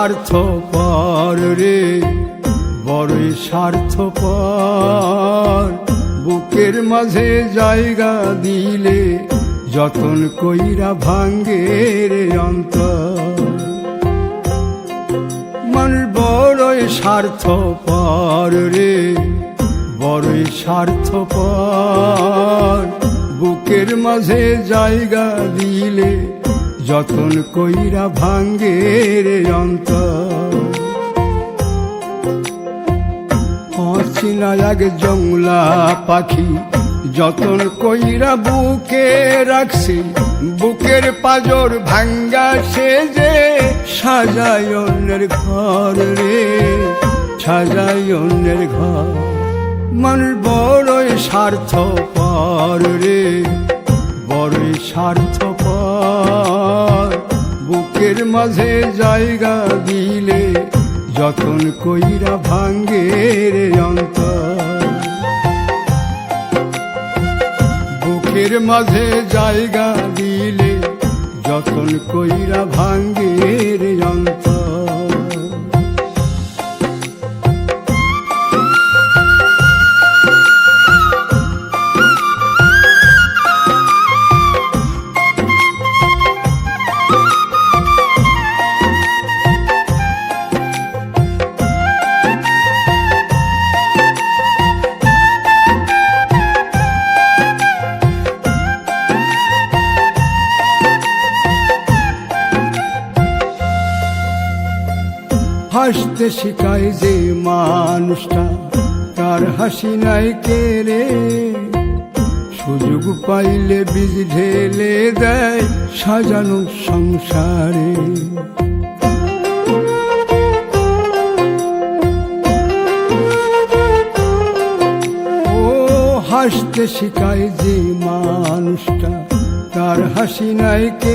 স্বার্থপর রে, বড়ই স্বার্থপর। বুকের মাঝে জায়গা দিলে যতন কইরা ভাঙ্গে রে অন্তর। মানুষ বড়ই স্বার্থপর রে, বড়ই স্বার্থপর। বুকের মাঝে জায়গা দিলে যতন কইরা ভাঙ্গে রে অন্তর। অচিনা এক জংলা পাখি যতন কইরা বুকে রাখছি, বুকের পাজর ভাঙ্গা সে যে সাজায় অন্যের ঘর রে, সাজায় অন্যের ঘর। মানুষ বড়ই স্বার্থপর রে, বড়ই স্বার্থপর। বুকের মাঝে জায়গা দিলে যতন কইরা ভাঙ্গে রে অন্তর। বুকের মাঝে জায়গা দিলে যতন কইরা ভাঙ্গে রে অন্তর। হাসতে শিখায় যে মানুষটা, তার হাসি নাই কেড়ে। সুযোগ পাইলে বীজ ঢেলে দেয় সাজানো সংসারে। ও হাসতে শিখায় যে মানুষটা, তার হাসি নাই কে